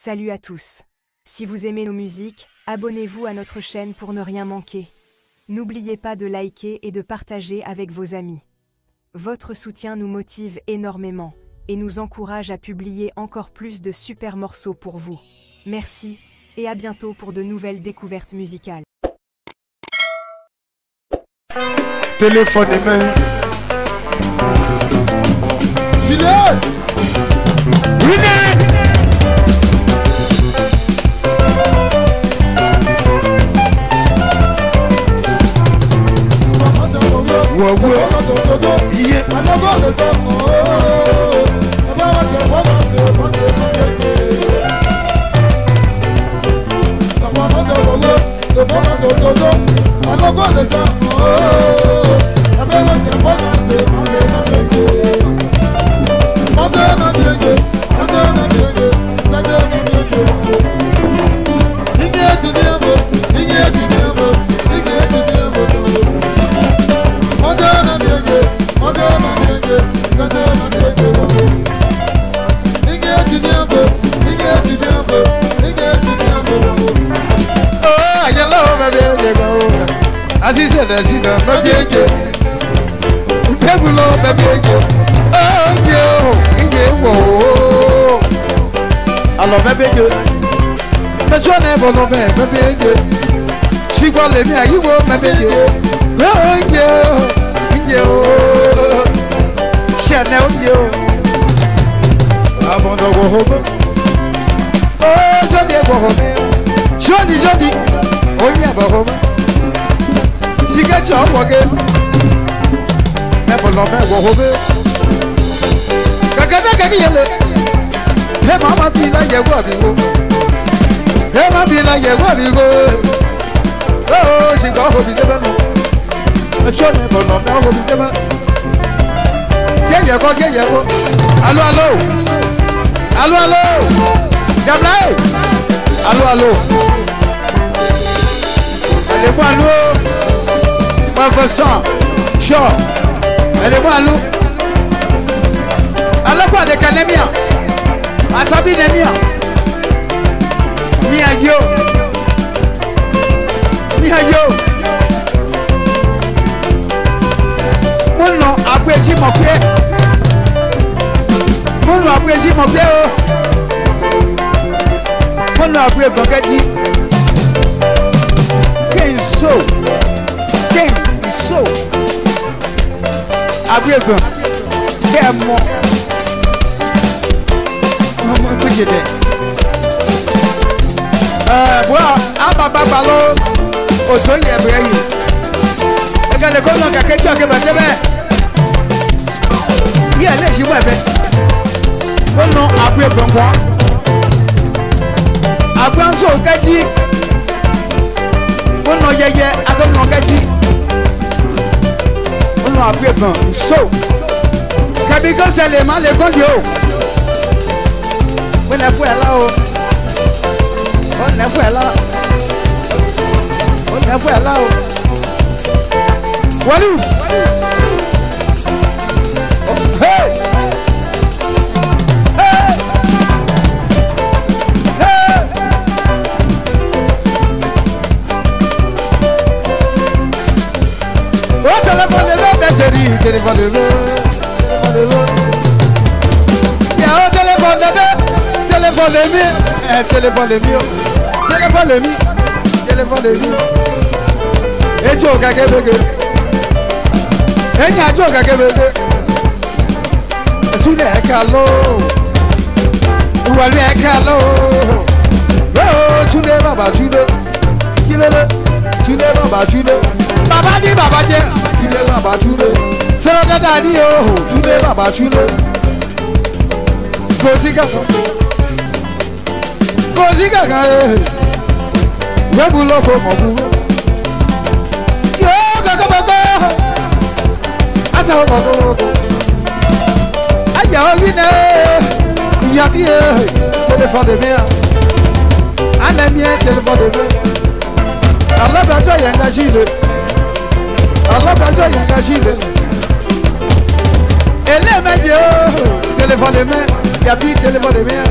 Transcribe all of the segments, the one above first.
Salut à tous. Si vous aimez nos musiques, abonnez-vous à notre chaîne pour ne rien manquer. N'oubliez pas de liker et de partager avec vos amis. Votre soutien nous motive énormément et nous encourage à publier encore plus de super morceaux pour vous. Merci et à bientôt pour de nouvelles découvertes musicales. Téléphone et main. Alors bébé Dieu, mais tu n'es pas bon bébé Dieu. Je vois les miens, you go bébé Dieu. Oh Dieu, Dieu, Chanel Dieu. Avant de go home. Oh jodi go home. Jodi. Oh yeah go home. Si que tu as walké. Mais pour l'homme go home. Kaka yele. Hey mama bila ye wabigo. Hey mama bila ye wabigo. Oh, she go home is no. A chone for no now home is no. Get ye go. Allo. Gablay. Allo. Allez-moi allo. Pas ça. Chaud. Allez-moi allo. Allo quoi les canémiens. Asabi Nemia Mia yo Mono abweji mokwe Mono abwe bagaji Kenso Abwe bon Kemo Voilà, ababalo, osoye ebrei. Egale kono kakejo ke batebe. Ye le jiwa be. Kono abu egbonwa. Agbanso gaji. Kono yeye agono gaji. Kono abu egbon so. Kabigo sele ma le konjo. On a fait là. Walou. Hey. Oh, téléphone de l'eau, chérie, téléphone de l'eau. Téléphone de mi. Et tu as gagné. Et tu as gagné. Tu n'es qu'à l'eau. Ou à l'eau qu'à l'eau. Oh, tu n'es pas battu. Tu n'es pas battu. Baba dit baba tiens. Tu n'es pas battu. C'est le gars dit oh. Tu n'es pas battu. Gozi gaga webulo ko mobu yo gaga baga asa ho mobu aya ovine ya bien téléphone de bien ana bien téléphone de bien Allah ba jo yanga jile ele me dio téléphone de bien ya bien téléphone de bien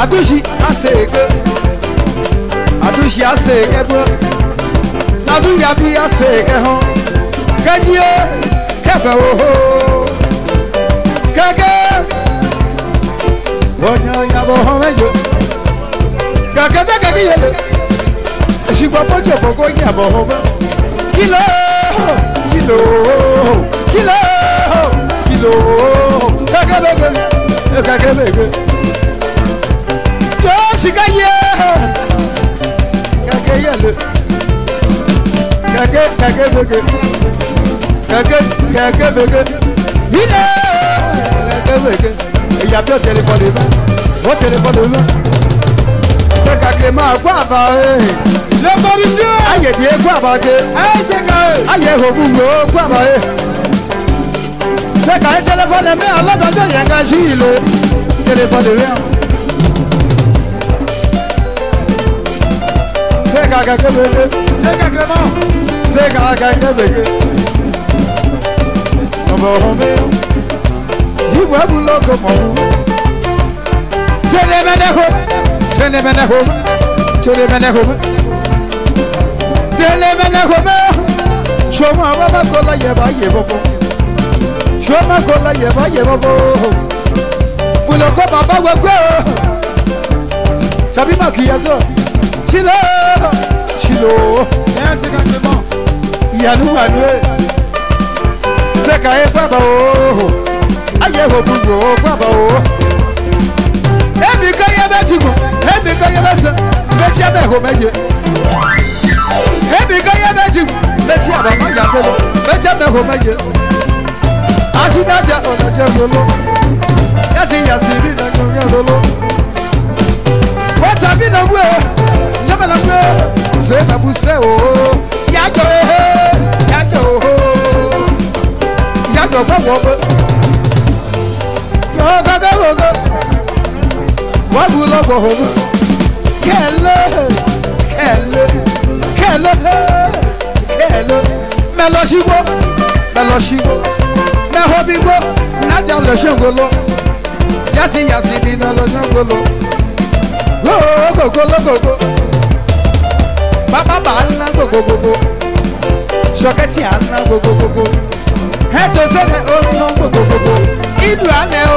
Adushi asege, Adushi asege bro. Adu yabi asege ho. Kajiye kebe ho. Kage. Wonya yabo ho mejo. Kage da kage yele. Shigwa pojo pogo yabo ho. Kilo, kilo, kilo, kilo. Kage bege, kage bege. Shikaye, kage yele, kage bege, kage bege, hine, kage bege. Il y a plus de téléphone là, mon téléphone là. C'est kage ma quoi ba, le policier. Aïe die quoi ba ke, aïe c'est kage, aïe hobugo quoi ba. C'est kage téléphone mais Allah dans un yangagi le téléphone là. C'est gaga kebeke, c'est gaga Clément, c'est gaga kebeke. On va remettre, il voit boulot comme vous. C'est les ménèches, c'est les ménèches, c'est les ménèches, c'est les ménèches. Choma baba kola yeba yebo, choma kola yeba yebo. Boulot comme baba wego, sabi makiyazo. Chilo, Chilo, c'est quand même bon. Yanou Manuel, c'est quand même pas beau. Aïe, au bout de quoi beau. Et puis quand il y a un petit coup, et puis quand il y a un petit coup, mais si y a un petit coup, et puis quand il y a un petit coup, mais si y a un petit coup, mais si y a un petit coup, Asina bien, on a déjà solo. Yasi, yasi, bisa, on a solo. What's up in the way? C'est ma bousse, oh, yago, yago, yago, yago, Baba bana go go go go. Shoketi ana go go go go. Heto sene ono go go go go. Idu ane o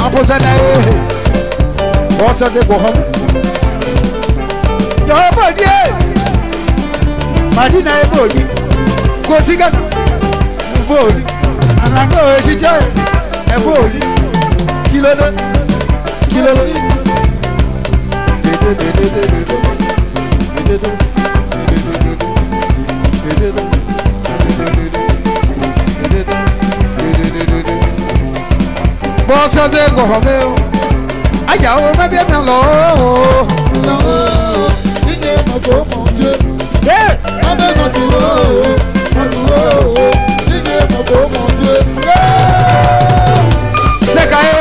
aposana e. Water de go home. Yo body. Martina e body. Go siga body. Anango e sijo e body. Kilo de. Kilo de. Bossa de Gorromeu, aïe, oh, ma bien, non, il n'est pas beau, mon Dieu. Eh, ah, mais non, il n'est pas beau, mon Dieu. C'est caillé.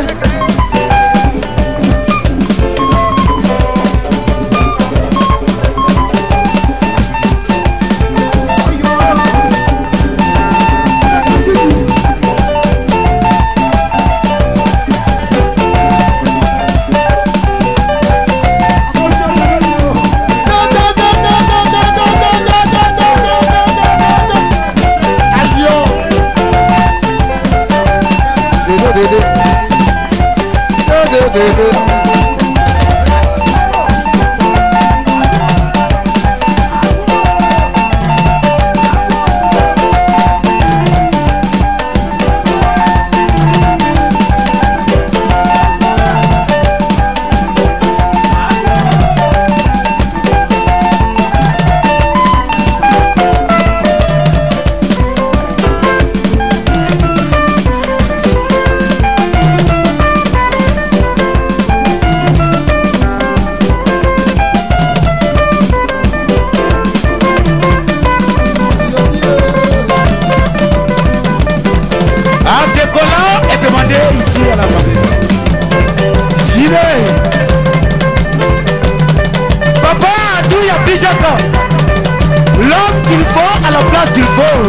L'homme qu'il faut à la place qu'il faut.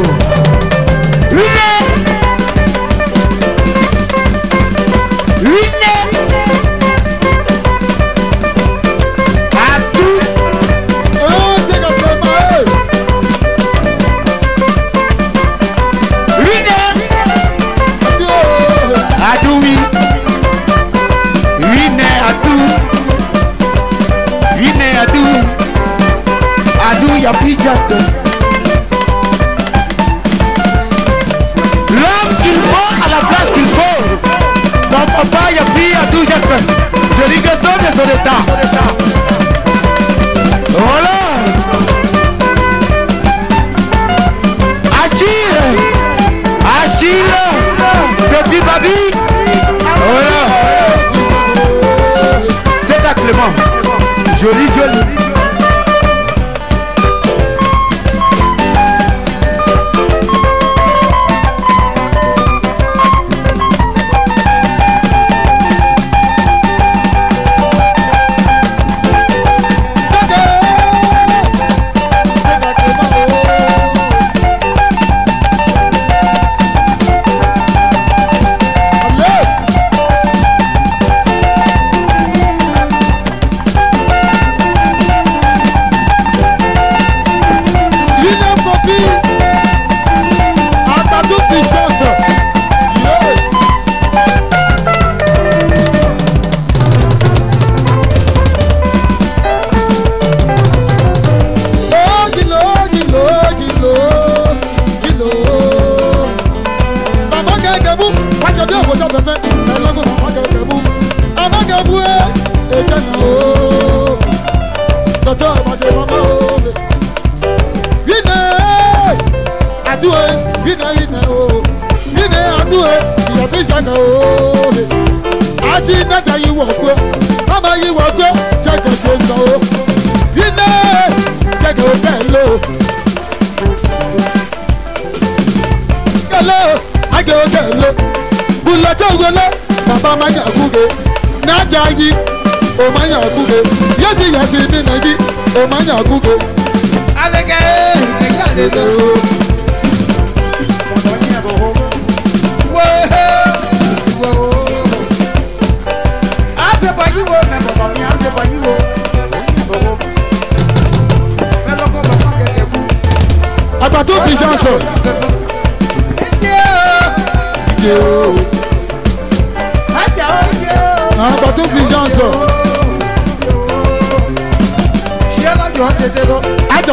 L'homme qu'il faut à la place qu'il faut. Ton papa y a pris à tout Jacques. Je dis que son de son état. Voilà. Achille, depuis Babi. Voilà. C'est à Clément. Joli.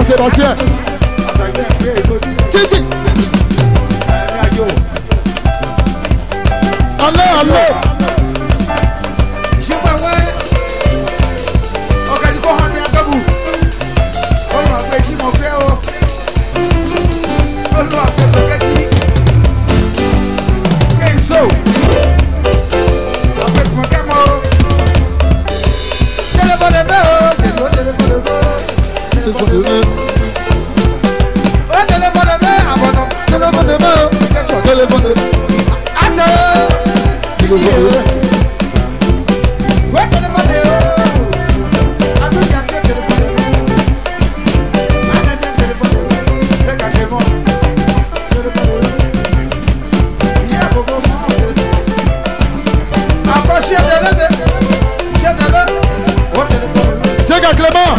Sébastien. Titi. Allez. Je vois ouais. Organise quoi on est à Gabou. On va faire mon frère. On va faire le gâteau. Quel saut. On fait mon camo. Téléphone de main, c'est le téléphone de main. C'est Clément.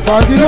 Fadile,